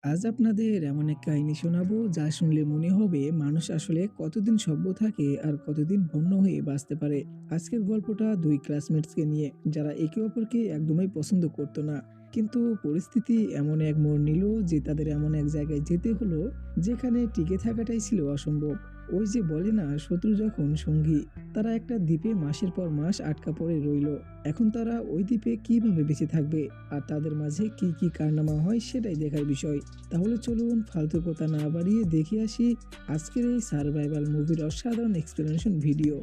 আজ আপনাদের এমন এক কাহিনী শোনাবো যা শুনলে মনে হবে মানুষ আসলে কতদিন সভ্য থাকে আর কতদিন বন্য হয়ে বাঁচতে পারে। আজকের গল্পটা দুই ক্লাসমেটসকে নিয়ে যারা একে অপরকে একদমই পছন্দ করতো না, কিন্তু পরিস্থিতি এমন এক মোড় নিল যে তাদের এমন এক জায়গায় যেতে হলো যেখানে টিকে থাকাটাই ছিল অসম্ভব। ওই যে বলে না, শত্রু যখন সঙ্গী। তারা একটা দ্বীপে মাসের পর মাস আটকা পড়ে রইল। এখন তারা ওই দ্বীপে কিভাবে বেঁচে থাকবে আর তাদের মাঝে কি কি কারনামা হয় সেটাই দেখার বিষয়। তাহলে চলুন ফালতু কথা না বাড়িয়ে দেখে আসি আজকের এই সারভাইভাল মুভির অসাধারণ এক্সপ্লেনেশন ভিডিও।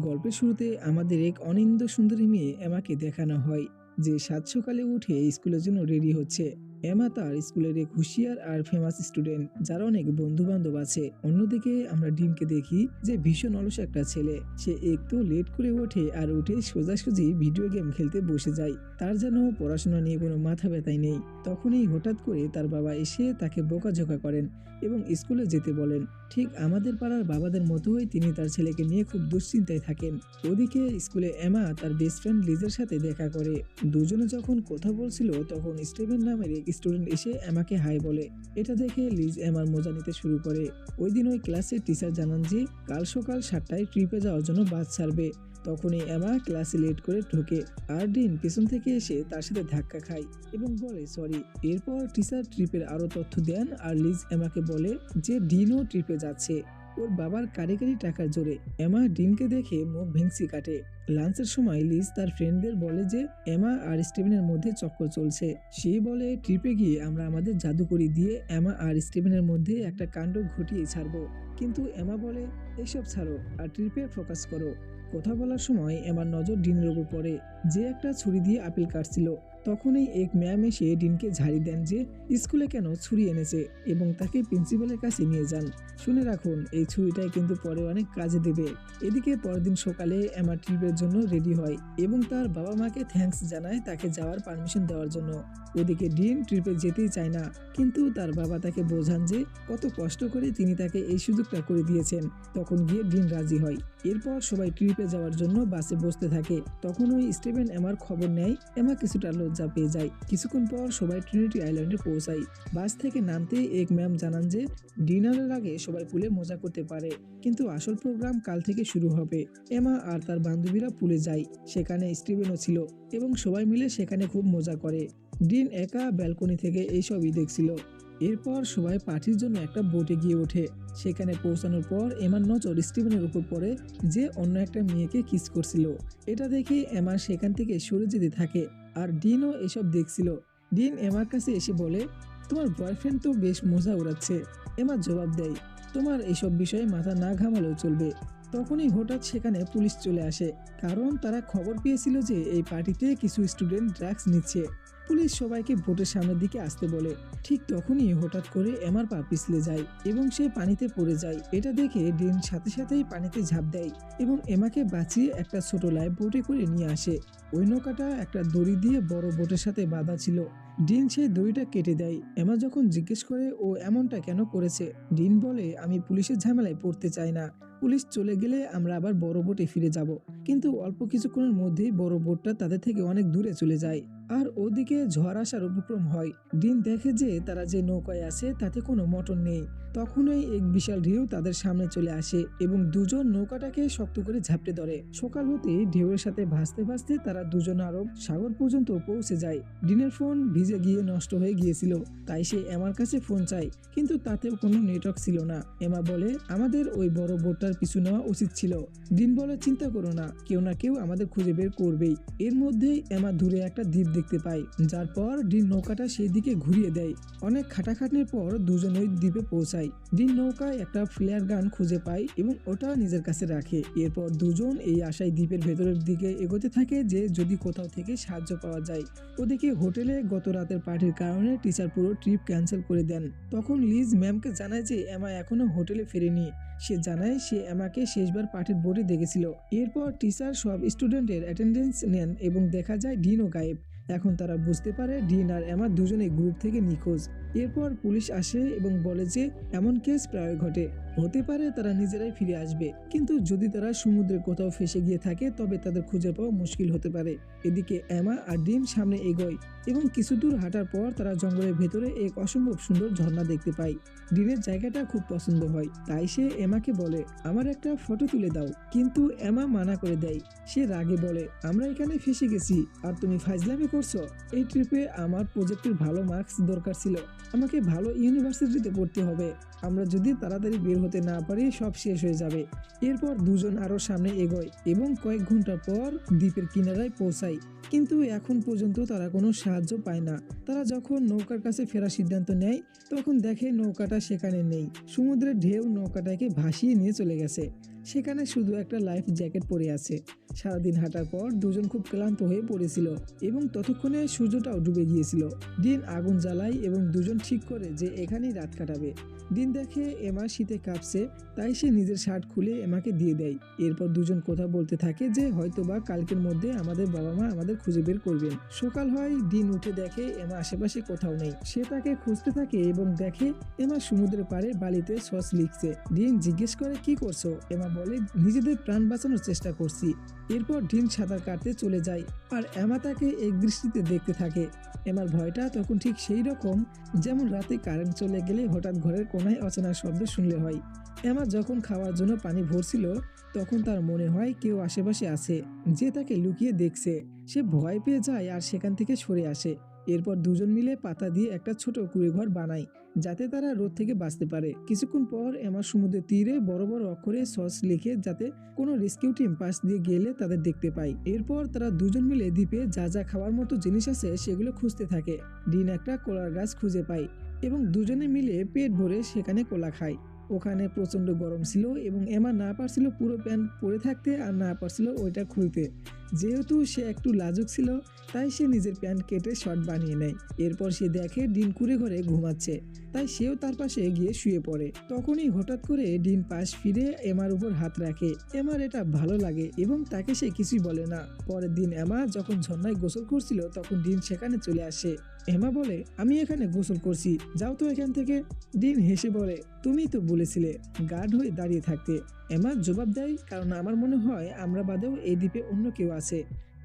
গল্পের শুরুতে আমাদের এক অনিন্দ সুন্দরী মেয়ে এমাকে দেখানো হয় যে সাত সকালে উঠে স্কুলের জন্য রেডি হচ্ছে। এমা তার স্কুলের এক হুঁশিয়ার আর ফেমাস স্টুডেন্ট, যার অনেক বন্ধু বান্ধব আছে। অন্যদিকে আমরা ডিনকে দেখি যে ভীষণ অলস একটা ছেলে। সে একটু লেট করে ওঠে আর উঠে সোজাসুজি ভিডিও গেম খেলতে বসে যায়। তার যেন পড়াশোনা নিয়ে কোনো মাথা ব্যথাই নেই। তখনই হঠাৎ করে তার বাবা এসে তাকে বকাঝকা করেন এবং স্কুলে যেতে বলেন। ঠিক আমাদের পাড়ার বাবাদের মতোই তিনি তার ছেলেকে নিয়ে খুব দুশ্চিন্তায় থাকেন। ওদিকে স্কুলে এমা তার বেস্ট ফ্রেন্ড লিজের সাথে দেখা করে। দুজনে যখন কথা বলছিল তখন স্টিভেন নামের এক স্টুডেন্ট এসে এমাকে হাই বলে। এটা দেখে লিজ এমার মজা নিতে শুরু করে। ওই দিন ওই ক্লাসের টিচার জানান যে কাল সকাল 7টায় ট্রিপে যাওয়ার জন্য বাস ছাড়বে। তখনই এমা ক্লাসে লেট করে ঢোকে আর ডিন পেছন থেকে এসে তার সাথে ধাক্কা খায় এবং বলে সরি। এরপর টিচার ট্রিপের আরো তথ্য দেন আর লিজ এমাকে বলে যে ডিনও ট্রিপে যাচ্ছে ওর বাবার কারিগরি টাকার জোরে। এমা ডিনকে দেখে মুখ ভেংসি কাটে। লাঞ্চের সময় লিজ তার ফ্রেন্ডদের বলে যে এমা আর স্টিভেনের মধ্যে চক্কর চলছে। সে বলে ট্রিপে গিয়ে আমরা আমাদের জাদুকরি দিয়ে এমা আর স্টিভেনের মধ্যে একটা কাণ্ড ঘটিয়ে ছাড়বো। কিন্তু এমা বলে এসব ছাড়ো আর ট্রিপে ফোকাস করো। কথা বলার সময় এমার নজর ডিনের উপর পড়ে, যে একটা ছুরি দিয়ে আপেল কাটছিল। তখনই এক ম্যাম এসে ডিনকে ঝাড়ি দেন যে স্কুলে কেন ছুরি এনেছে এবং তাকে প্রিন্সিপালের কাছে নিয়ে যান। শুনে রাখুন, এই ছুরিটাই কিন্তু পরে অনেক কাজে দেবে। এদিকে পরদিন সকালে এমা ট্রিপের জন্য রেডি হয় এবং তার বাবা মাকে থ্যাঙ্কস জানায় তাকে যাওয়ার পারমিশন দেওয়ার জন্য। ওদিকে ডিন ট্রিপে যেতেই চায় না, কিন্তু তার বাবা তাকে বোঝান যে কত কষ্ট করে তিনি তাকে এই সুযোগটা করে দিয়েছেন। তখন গিয়ে ডিন রাজি হয়। এরপর সবাই ট্রিপে যাওয়ার জন্য বাসে বসতে থাকে। তখন ওই স্টিভেন এমার খবর নেয়। এমা কিছুটা লজ্জা পেয়ে যায়। কিছুক্ষণ পর সবাই ট্রিনিটি আইল্যান্ডে পৌঁছায়। বাস থেকে নামতেই এক ম্যাম জানান যে ডিনারের আগে সবাই পুলে মজা করতে পারে, কিন্তু আসল প্রোগ্রাম কাল থেকে শুরু হবে। এমা আর তার বান্ধবীরা পুলে যায়। সেখানে স্টিভেনও ছিল এবং সবাই মিলে সেখানে খুব মজা করে। ডিন একা ব্যালকনি থেকে এইসবই দেখছিল। এরপর সবাই পার্টির জন্য একটা বোটে গিয়ে ওঠে। সেখানে পৌঁছানোর পর এমার নজর স্টিভেনের উপর পড়ে, যে অন্য একটা মেয়েকে কিস করছিল। এটা দেখে এমা সেখান থেকে সরে যেতে থাকে আর ডিনও এসব দেখছিল। ডিন এমার কাছে এসে বলে, তোমার বয়ফ্রেন্ড তো বেশ মজা উড়াচ্ছে। এমা জবাব দেয়, তোমার এসব বিষয়ে মাথা না ঘামালেও চলবে। তখনই হঠাৎ সেখানে পুলিশ চলে আসে, কারণ তারা খবর পেয়েছিল যে এই পার্টিতে কিছু স্টুডেন্ট ড্রাগস নিচ্ছে। পুলিশ সবাইকে বোটের সামনের দিকে আসতে বলে। ঠিক তখনই হঠাৎ করে এমার পা পিছলে যায় এবং সে পানিতে পড়ে যায়। এটা দেখে ডিন সাথে সাথেই পানিতে ঝাঁপ দেয় এবং এমাকে বাঁচিয়ে একটা ছোট লাইফ বোটে করে নিয়ে আসে। ওই নৌকাটা একটা দড়ি দিয়ে বড় বোটের সাথে বাঁধা ছিল। ডিন সেই দড়িটা কেটে দেয়। এমা যখন জিজ্ঞেস করে ও এমনটা কেন করেছে, ডিন বলে আমি পুলিশের ঝামেলায় পড়তে চাই না। পুলিশ চলে গেলে আমরা আবার বড় বোটে ফিরে যাব। কিন্তু অল্প কিছুক্ষণের মধ্যেই বড় বোটটা তাদের থেকে অনেক দূরে চলে যায় আর ওদিকে ঝড় আসার উপক্রম হয়। ডিন দেখে যে তারা যে নৌকায় আছে তাতে কোনো মোটর নেই। তখনই এক বিশাল ঢেউ তাদের সামনে চলে আসে এবং দুজন নৌকাটাকে শক্ত করে ঝাপটে ধরে। সকাল হতে ঢেউয়ের সাথে ভাসতে ভাসতে তারা দুজন আরব সাগর পর্যন্ত পৌঁছে যায়। ডিনের ফোন ভিজে গিয়ে নষ্ট হয়ে গিয়েছিল, তাই সে এমার কাছে ফোন চায়, কিন্তু তাতেও কোনো নেটওয়ার্ক ছিল না। এমা বলে আমাদের ওই বড় বোটটার পিছু নেওয়া উচিত ছিল। ডিন বলে চিন্তা করো না, কেউ না কেউ আমাদের খুঁজে বের করবেই। এর মধ্যেই এমা দূরে একটা দ্বীপ দেখতে পায়, যার পর ডিন নৌকাটা সেই দিকে ঘুরিয়ে দেয়। অনেক খাটাখাটনির পর দুজন ওই দ্বীপে পৌঁছায়। ডিন নৌকায় একটা ফ্লেয়ার গান খুঁজে পায় এবং ওটা নিজের কাছে রাখে। এরপর দুজন এই আশায় দ্বীপের ভেতরের দিকে এগোতে থাকে যে যদি কোথাও থেকে সাহায্য পাওয়া যায়। ওদিকে হোটেলে গত রাতের পার্টির কারণে টিচার পুরো ট্রিপ ক্যান্সেল করে দেন। তখন লিজ ম্যামকে জানায় যে এমা এখনো হোটেলে ফেরেনি। সে জানায় সে এমাকে শেষবার পার্টির বোর্ডে দেখেছিল। এরপর টিচার সব স্টুডেন্টের অ্যাটেন্ডেন্স নেন এবং দেখা যায় ডিনও গায়েব। এখন তারা বুঝতে পারে ডিন আর এমা দুজনেই গ্রুপ থেকে নিখোঁজ। এরপর পুলিশ আসে এবং বলে যে এমন কেস প্রায় ঘটে, হতে পারে তারা নিজেরাই ফিরে আসবে, কিন্তু যদি তারা সমুদ্রে কোথাও ফেসে গিয়ে থাকে তবে তাদের খুঁজে পাওয়া মুশকিল হতে পারে। এদিকে এমা আর ডিন সামনে এগোয় এবং কিছু দূর হাঁটার পর তারা জঙ্গলের ভেতরে এক অসম্ভব সুন্দর ঝর্ণা দেখতে পায়। ডিনের জায়গাটা খুব পছন্দ হয়, তাই সে এমাকে বলে আমার একটা ফটো তুলে দাও, কিন্তু এমা মানা করে দেয়। সে রাগে বলে আমরা এখানে ফেসে গেছি আর তুমি ফাজলামি করছো। এই ট্রিপে আমার প্রজেক্টের ভালো মার্কস দরকার ছিল, আমাকে ভালো ইউনিভার্সিটিতে পড়তে হবে, আমরা যদি তাড়াতাড়ি বের হতে না পারি সব শেষ হয়ে যাবে। এরপর দুজন আরো সামনে এগোয় এবং কয়েক ঘন্টা পর দ্বীপের কিনারায় পৌঁছায়, কিন্তু এখন পর্যন্ত তারা কোনো সাহায্য পায় না। তারা যখন নৌকার কাছে ফেরার সিদ্ধান্ত নেয় তখন দেখে নৌকাটা সেখানে নেই। সমুদ্রের ঢেউ নৌকাটাকে ভাসিয়ে নিয়ে চলে গেছে, সেখানে শুধু একটা লাইফ জ্যাকেট পরে আছে। সারাদিন হাঁটার পর দুজন খুব ক্লান্ত হয়ে পড়েছিল এবং ততক্ষণে সূর্যটাও ডুবে গিয়েছিল। দিন আগুন জ্বালায় এবং দুজন ঠিক করে যে এখানেই রাত কাটাবে। দিন দেখে এমা শীতে কাঁপছে, তাই সে নিজের শার্ট খুলে এমাকে দিয়ে দেয়। এরপর দুজন কথা বলতে থাকে যে হয়তোবা কালকের মধ্যে আমাদের বাবা মা আমাদের খুঁজে বের করবেন। সকাল হয়, দিন উঠে দেখে এমা আশেপাশে কোথাও নেই। সে তাকে খুঁজতে থাকে এবং দেখে এমা সমুদ্রের পাড়ে বালিতে সস লিখছে। দিন জিজ্ঞেস করে কি করছো? এমা বলে নিজেদের প্রাণ বাঁচানোর চেষ্টা করছি। এরপর ডিন সাঁতার কাটতে চলে যায় আর এমা তাকে এক দৃষ্টিতে দেখতে থাকে। এমার ভয়টা তখন ঠিক সেই রকম যেমন রাতে কারেন্ট চলে গেলে হঠাৎ ঘরের কোনায় অচেনা শব্দ শুনলে হয়। এমা যখন খাওয়ার জন্য পানি ভরছিল তখন তার মনে হয় কেউ আশেপাশে আছে যে তাকে লুকিয়ে দেখছে। সে ভয় পেয়ে যায় আর সেখান থেকে সরে আসে। এরপর দুজন মিলে পাতা দিয়ে একটা ছোট কুঁড়েঘর বানায় যাতে তারা রোদ থেকে বাঁচতে পারে। কিছুক্ষণ পর এমা সমুদ্রের তীরে বড় বড় অক্ষরে সস লিখে যাতে কোনো রেস্কিউ টিম পাশ দিয়ে গেলে তাদের দেখতে পায়। এরপর তারা দুজন মিলে দ্বীপে যা যা খাওয়ার মতো জিনিস আছে সেগুলো খুঁজতে থাকে। ডিন একটা কলার গাছ খুঁজে পায় এবং দুজনে মিলে পেট ভরে সেখানে কলা খায়। ওখানে প্রচন্ড গরম ছিল এবং এমা না পারছিল পুরো প্যান্ট পরে থাকতে আর না পারছিল ওইটা খুলতে। যেহেতু সে একটু লাজুক ছিল তাই সে নিজের প্যান্ট কেটে শর্ট বানিয়ে নেয়। এরপর সে দেখে ডিন কুঁড়ে ঘরে ঘুমাচ্ছে, তাই সেও তার পাশে গিয়ে শুয়ে পড়ে। তখনই হঠাৎ করে ডিন পাশ ফিরে এমার উপর হাত রাখে। এমার এটা ভালো লাগে এবং তাকে সে কিছুই বলে না। পরের দিন এমা যখন ঝর্ণায় গোসল করছিল তখন ডিন সেখানে চলে আসে। এমা বলে আমি এখানে গোসল করছি, যাও তো এখান থেকে। ডিন হেসে বলে তুমি তো বলেছিলে গার্ড হয়ে দাঁড়িয়ে থাকতে। এমা জবাব দেয় কারণ আমার মনে হয় আমরা বাদেও এই দ্বীপে অন্য কেউ আছে।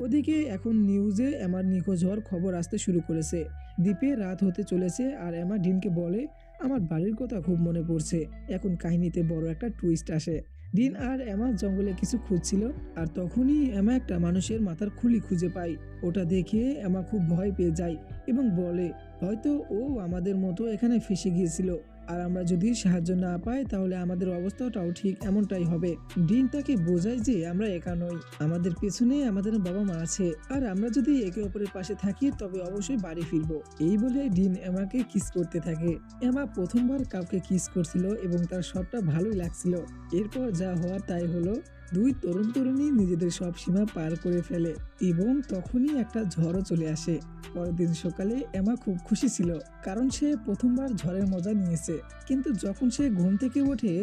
ওদিকে এখন নিউজে এমার নিখোঁজ হওয়ার খবর আসতে শুরু করেছে। দ্বীপে রাত হতে চলেছে আর এমা ডিনকে বলে আমার বাড়ির কথা খুব মনে পড়ছে। এখন কাহিনীতে বড় একটা টুইস্ট আসে। ডিন আর এমা জঙ্গলে কিছু খুঁজছিল আর তখনই এমা একটা মানুষের মাথার খুলি খুঁজে পায়। ওটা দেখে এমা খুব ভয় পেয়ে যায় এবং বলে হয়তো ও আমাদের মতো এখানে ফেসে গিয়েছিল আর আমরা যদি সাহায্য না পাই তাহলে আমাদের অবস্থাটাও ঠিক এমনটাই হবে। ডিন তাকে বোঝায় যে আমরা একা নই, আমাদের পেছনে আমাদের বাবা মা আছে আর আমরা যদি একে অপরের পাশে থাকি তবে অবশ্যই বাড়ি ফিরবো। এই বলে ডিন এমাকে কিস করতে থাকে। এমা প্রথমবার কাউকে কিস করছিল এবং তার সবটা ভালোই লাগছিল। এরপর যা হওয়ার তাই হলো, দুই তরুণ তরুণী নিজেদের সব সীমা পার করে ফেলে এবং তখনই একটা ঝড়ও চলে আসে। পরের দিন সকালে এমা খুব খুশি ছিল কারণ সে প্রথমবার ঝড়ের মজা নিয়েছে। কিন্তু যখন সে ঘুম থেকে ওঠে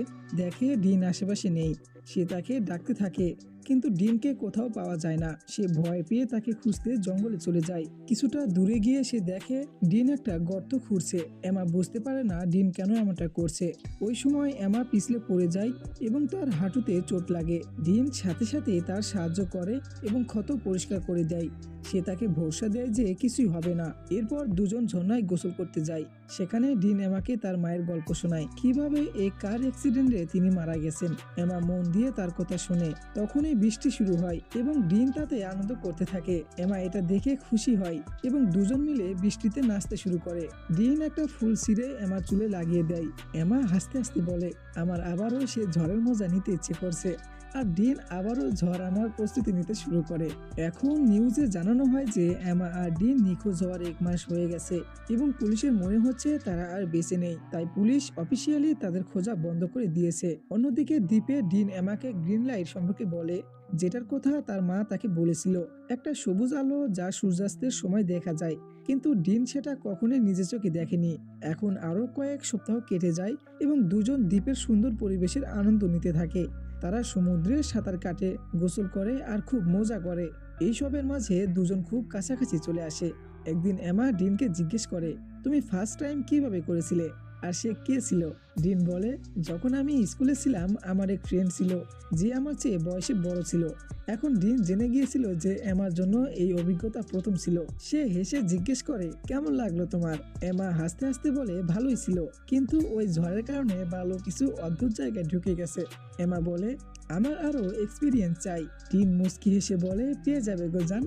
দেখে ডিন আশেপাশে নেই। সে তাকে ডাকতে থাকে কিন্তু ডিনকে কোথাও পাওয়া যায় না। সে ভয় পেয়ে তাকে খুঁজতে জঙ্গলে চলে যায়। কিছুটা দূরে গিয়ে সে দেখে ডিন একটা গর্ত খুঁড়ছে। এমা বুঝতে পারে না ডিন কেন এমনটা করছে। ওই সময় এমা পিছলে পড়ে যায় এবং তার হাঁটুতে চোট লাগে। ডিন সাথে সাথে তার সাহায্য করে এবং ক্ষত পরিষ্কার করে দেয়। সে তাকে ভরসা দেয় যে কিছুই হবে না। এরপর দুজন ঝর্ণায় গোসল করতে যায়। সেখানে ডিন এমাকে তার মায়ের গল্প শোনায়, কিভাবে এই কার অ্যাক্সিডেন্টে তিনি মারা গেছেন। এমা মন দিয়ে তার কথা শুনে। তখনই বৃষ্টি শুরু হয় এবং ডিন তাতে আনন্দ করতে থাকে। এমা এটা দেখে খুশি হয় এবং দুজন মিলে বৃষ্টিতে নাচতে শুরু করে। ডিন একটা ফুল ছিঁড়ে এমার চুলে লাগিয়ে দেয়। এমা হাসতে হাসতে বলে আমার আবারও সে ঝড়ের মজা নিতে ইচ্ছে করছে। আর ডিন আবারও ঝড় আনার প্রস্তুতি নিতে শুরু করে। এখন নিউজে জানানো হয় যে এমা আর ডিন নিখোঁজ হওয়ার 1 মাস হয়ে গেছে এবং পুলিশের মনে হচ্ছে তারা আর বেঁচে নেই, তাই পুলিশ অফিসিয়ালি তাদের খোঁজা বন্ধ করে দিয়েছে। অন্যদিকে দ্বীপে ডিন এমাকে গ্রিন লাইট সম্পর্কে বলে, যেটার কথা তার মা তাকে বলেছিল, একটা সবুজ আলো যা সূর্যাস্তের সময় দেখা যায়, কিন্তু ডিন সেটা কখনোই নিজের চোখে দেখেনি। এখন আরো কয়েক সপ্তাহ কেটে যায় এবং দুজন দ্বীপের সুন্দর পরিবেশের আনন্দ নিতে থাকে। তারা সমুদ্রে সাঁতার কাটে, গোসল করে আর খুব মজা করে। এইসবের মাঝে দুজন খুব কাছাকাছি চলে আসে। একদিন এমা ডিনকে জিজ্ঞেস করে, তুমি ফার্স্ট টাইম কিভাবে করেছিলে, আর সে কে ছিল? ডিন বলে, যখন আমি স্কুলে ছিলাম আমার এক ফ্রেন্ড ছিল যে আমার চেয়ে বয়সে বড় ছিল। এখন ডিন জেনে গিয়েছিল যে এমার জন্য এই অভিজ্ঞতা প্রথম ছিল। সে হেসে জিজ্ঞেস করে, কেমন লাগলো তোমার? এমা হাসতে হাসতে বলে, ভালোই ছিল, কিন্তু ওই ঝড়ের কারণে ভালো কিছু অদ্ভুত জায়গায় ঢুকে গেছে। এমা বলে, আমার আরো এক্সপিরিয়েন্স চাই। ডিন মুচকি হেসে বলে, পেয়ে যাবে গো জান।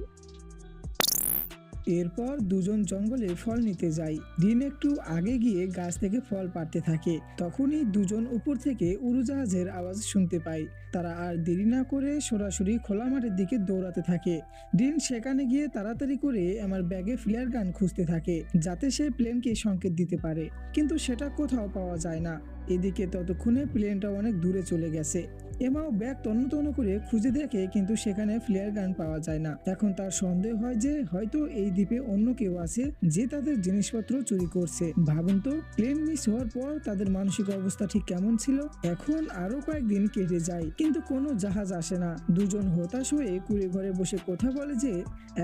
এরপর দুজন জঙ্গলে ফল নিতে যায়। ডিন একটু আগে গিয়ে গাছ থেকে ফল পাড়তে থাকে। তখনই দুজন উপর থেকে উড়োজাহাজের আওয়াজ শুনতে পায়। তারা আর দেরি না করে সরাসরি খোলা মাঠের দিকে দৌড়াতে থাকে। ডিন সেখানে গিয়ে তাড়াতাড়ি করে আমার ব্যাগে ফ্লেয়ার গান খুঁজতে থাকে, যাতে সে প্লেনকে সংকেত দিতে পারে, কিন্তু সেটা কোথাও পাওয়া যায় না। এদিকে ততক্ষণে প্লেনটা অনেক দূরে চলে গেছে। এমাও ব্যাগ তন্ন তন্ন করে খুঁজে দেখে, কিন্তু সেখানে ফ্লেয়ার গান পাওয়া যায় না। এখন তার সন্দেহ হয় যে হয়তো এই দ্বীপে অন্য কেউ আছে যে তাদের জিনিসপত্র চুরি করছে। ভাবুন তো, প্লেন মিস হওয়ার পর তাদের মানসিক অবস্থা ঠিক কেমন ছিল। এখন আরো কয়েকদিন কেটে যায়, কিন্তু কোনো জাহাজ আসে না। দুজন হতাশ হয়ে কুড়ে ঘরে বসে কথা বলে যে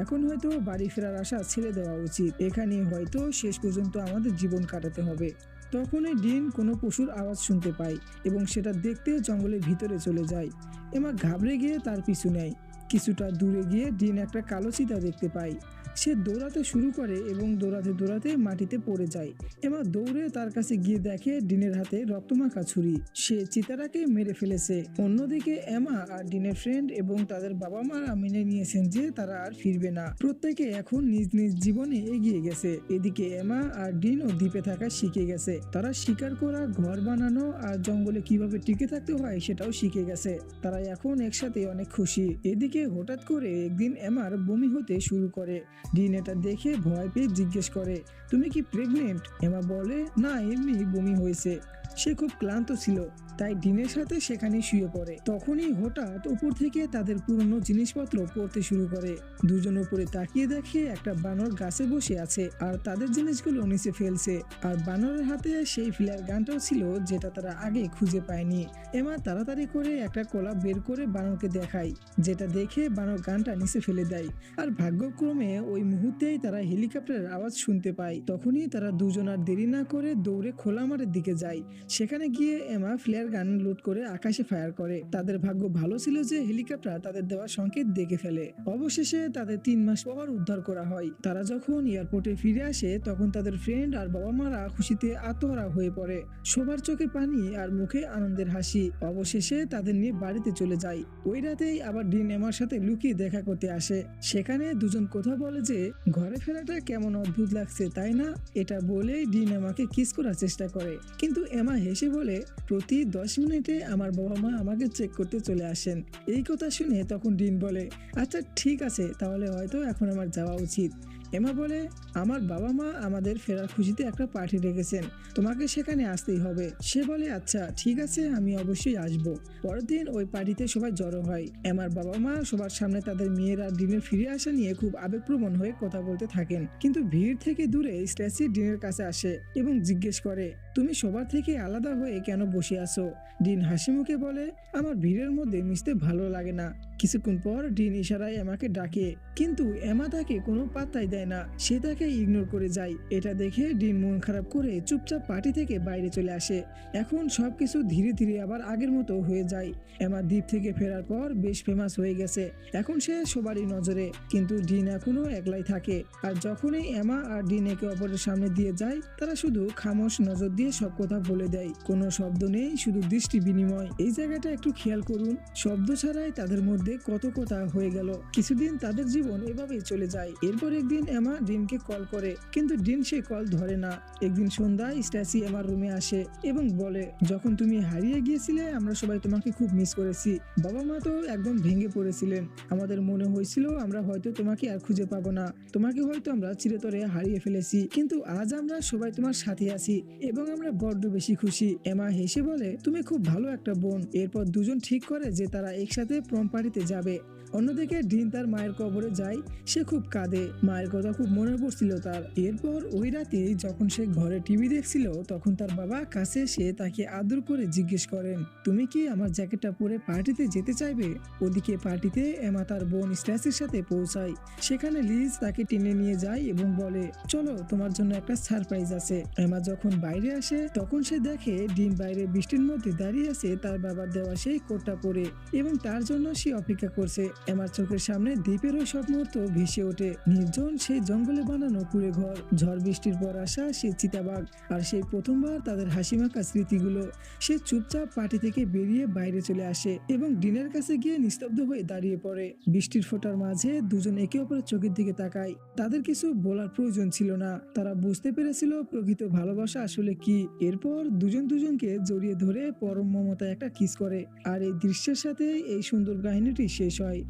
এখন হয়তো বাড়ি ফেরার আশা ছেড়ে দেওয়া উচিত। এখানে হয়তো শেষ পর্যন্ত আমাদের জীবন কাটাতে হবে। তখনই ডিন কোনো পশুর আওয়াজ শুনতে পায় এবং সেটা দেখতে জঙ্গলের ভিতরে চলে যায়। এমা ঘাবড়ে গিয়ে তার পিছু নেয়। কিছুটা দূরে গিয়ে ডিন একটা কালো চিতা দেখতে পায়। সে দৌড়াতে শুরু করে এবং দৌড়াতে দৌড়াতে মাটিতে পড়ে যায়। এমা দৌড়ে তার কাছে গিয়ে দেখে ডিনের হাতে রক্তমাখা ছুরি। সে চিতাটাকে মেরে ফেলেছে। অন্যদিকে এমা আর ডিনের ফ্রেন্ড এবং তাদের বাবা মারা মেনে নিয়েছেন যে তারা আর ফিরবে না। প্রত্যেকে এখন নিজ নিজ জীবনে এগিয়ে গেছে। এদিকে এমা আর ডিনও দ্বীপে থাকা শিখে গেছে। তারা শিকার করা, ঘর বানানো আর জঙ্গলে কিভাবে টিকে থাকতে হয় সেটাও শিখে গেছে। তারা এখন একসাথে অনেক খুশি। এদিকে হঠাৎ করে একদিন এমার বমি হতে শুরু করে। ডিন এটা দেখে ভয় পেয়ে জিজ্ঞেস করে, তুমি কি প্রেগনেন্ট? এমা বলে, না, এমনি বমি হয়েছে। সে খুব ক্লান্ত ছিল, তাই ডিনের সাথে সেখানে শুয়ে পড়ে। তখনই হঠাৎ উপর থেকে তাদের পুরনো জিনিসপত্র পড়তে শুরু করে। দুজন উপরে তাকিয়ে দেখে একটা বানর গাছে বসে আছে আর তাদের জিনিসগুলো নিচে ফেলছে। আর বানরের হাতে সেই ফ্লেয়ার গানটাও ছিল, যেটা তারা আগে খুঁজে পায়নি। এমা তাড়াতাড়ি করে একটা কলা বের করে বানরকে দেখায়, যেটা দেখে বানর গানটা নিচে ফেলে দেয়। আর ভাগ্যক্রমে ওই মুহূর্তেই তারা হেলিকপ্টারের আওয়াজ শুনতে পায়। তখনই তারা দুজন আর দেরি না করে দৌড়ে খোলা মাঠের দিকে যায়। সেখানে গিয়ে এমা ফ্লেয়ার গান লোড করে আকাশে ফায়ার করে। তাদের ভাগ্য ভালো ছিল যে হেলিকপ্টার তাদের দেওয়া সংকেত দেখে ফেলে। অবশেষে তাদের 3 মাস পর উদ্ধার করা হয়। তারা যখন এয়ারপোর্টে ফিরে আসে তখন তাদের ফ্রেন্ড আর বাবা মারা খুশিতে আত্মহারা হয়ে পড়ে। সবার চোখে পানি আর মুখে আনন্দের হাসি। অবশেষে তাদের নিয়ে বাড়িতে চলে যায়। ওই রাতেই আবার ডিন এমার সাথে লুকিয়ে দেখা করতে আসে। সেখানে দুজন কথা বলে যে ঘরে ফেরাটা কেমন অদ্ভুত লাগছে, তাই না? এটা বলেই ডিন এমাকে কিস করার চেষ্টা করে, কিন্তু এমা হেসে বলে, প্রতি 10 মিনিটে আমার বাবা মা আমাকে চেক করতে চলে আসেন। এই কথা শুনে তখন ডিন বলে, আচ্ছা ঠিক আছে, তাহলে হয়তো এখন আমার যাওয়া উচিত। এমা বলে, আমার বাবা মা আমাদের ফেরার খুশিতে একটা পার্টি রেখেছেন, তোমাকে সেখানে আসতেই হবে। সে বলে, আচ্ছা ঠিক আছে, আমি অবশ্যই আসবো। পরের দিন ওই পার্টিতে সবাই জড়ো হয়। এমার বাবা মা সবার সামনে তাদের মেয়েরা ডিনের ফিরে আসা নিয়ে খুব আবেগপ্রবণ হয়ে কথা বলতে থাকেন। কিন্তু ভিড় থেকে দূরে স্ট্যাসি ডিনের কাছে আসে এবং জিজ্ঞেস করে, তুমি সবার থেকে আলাদা হয়ে কেন বসে আছো? ডিন হাসি মুখে বলে, আমার ভিড়ের মধ্যে মিশতে ভালো লাগে না। কিছুক্ষণ পর ডিন ইশারায় এমাকে ডাকে, কিন্তু এমা তাকে কোনো পাত্তাই দেয় না। সে তাকে ইগনোর করে যায়। এটা দেখে ডিন মন খারাপ করে চুপচাপ পার্টি থেকে বাইরে চলে আসে। এখন সবকিছু ধীরে ধীরে আবার আগের মতো হয়ে যায়। এমা দ্বীপ থেকে ফেরার পর বেশ ফেমাস হয়ে গেছে। এখন সে সবারই নজরে, কিন্তু ডিন এখনো একলাই থাকে। আর যখনই এমা আর ডিন একে অপরের সামনে দিয়ে যায়, তারা শুধু খামোশ নজর দিয়ে সব কথা বলে দেয়। কোনো শব্দ নেই, শুধু দৃষ্টি বিনিময়। এই জায়গাটা একটু খেয়াল করুন, শব্দ ছাড়াই তাদের মধ্যে কত কথা হয়ে গেল। কিছুদিন তাদের জীবন এভাবেই চলে যায়। এরপর একদিন এমা ডিনকে কল করে, কিন্তু ডিন সে কল ধরে না। একদিন সন্ধ্যায় স্ট্যাসি এমার রুমে আসে এবং বলে, যখন তুমি হারিয়ে গিয়েছিলে আমরা সবাই তোমাকে খুব মিস করেছি। বাবা মা তো একদম ভেঙে পড়েছিলেন। আমাদের মনে হয়েছিল আমরা হয়তো তোমাকে আর খুঁজে পাবো না, তোমাকে হয়তো আমরা চিরতরে হারিয়ে ফেলেছি, কিন্তু আজ আমরা সবাই তোমার সাথে আছি এবং আমরা বড্ড বেশি খুশি। এমা হেসে বলে, তুমি খুব ভালো একটা বোন। এরপর দুজন ঠিক করে যে তারা একসাথে প্রম পার্টিতে যাবে। অন্যদিকে ডিন তার মায়ের কবরে যায়, সে খুব কাঁদে, মায়ের কথা খুব মনে পড়ছিল তার। এরপর ওই রাতে যখন সে ঘরে টিভি দেখছিল, তখন তার বাবা কাছে এসে তাকে আদর করে জিজ্ঞেস করেন, তুমি কি আমার জ্যাকেটটা পরে পার্টিতে যেতে চাইবে? ওদিকে পার্টিতে এমা তার বোন স্ট্যাসির সাথে পৌঁছায়। সেখানে লিজ তাকে টেনে নিয়ে যায় এবং বলে, চলো তোমার জন্য একটা সারপ্রাইজ আছে। এমা যখন বাইরে আসে তখন সে দেখে ডিন বাইরে বৃষ্টির মধ্যে দাঁড়িয়ে আছে তার বাবার দেওয়া সেই কোটটা পরে, এবং তার জন্য সে অপেক্ষা করছে। এমার চোখের সামনে দ্বীপের ওই সব মুহূর্ত ভেসে ওঠে, নির্জন সেই জঙ্গলে বানানো কুড়ে ঘর, ঝড় বৃষ্টির পর আসা সেই চিতাবাঘ, আর সেই প্রথমবার তাদের হাসিমাখা স্মৃতিগুলো। সে চুপচাপ পার্টি থেকে বেরিয়ে বাইরে চলে আসে এবং ডিনের কাছে গিয়ে নিস্তব্ধ হয়ে দাঁড়িয়ে পড়ে। বৃষ্টির ফোঁটার মাঝে দুজন একে অপরের চোখের দিকে তাকায়। তাদের কিছু বলার প্রয়োজন ছিল না, তারা বুঝতে পেরেছিল প্রকৃত ভালোবাসা আসলে কি। এরপর দুজন দুজনকে জড়িয়ে ধরে পরম মমতায় একটা কিস করে, আর এই দৃশ্যের সাথে এই সুন্দর কাহিনীটি শেষ হয়।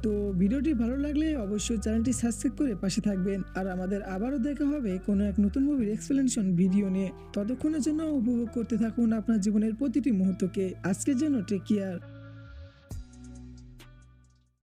তো ভিডিওটি ভালো লাগলে অবশ্যই চ্যানেলটি সাবস্ক্রাইব করে পাশে থাকবেন, আর আমাদের আবারও দেখা হবে কোনো এক নতুন মুভির এক্সপ্লেনেশন ভিডিও নিয়ে। ততক্ষণের জন্য উপভোগ করতে থাকুন আপনার জীবনের প্রতিটি মুহূর্তকে। আজকের জন্য টেক কেয়ার।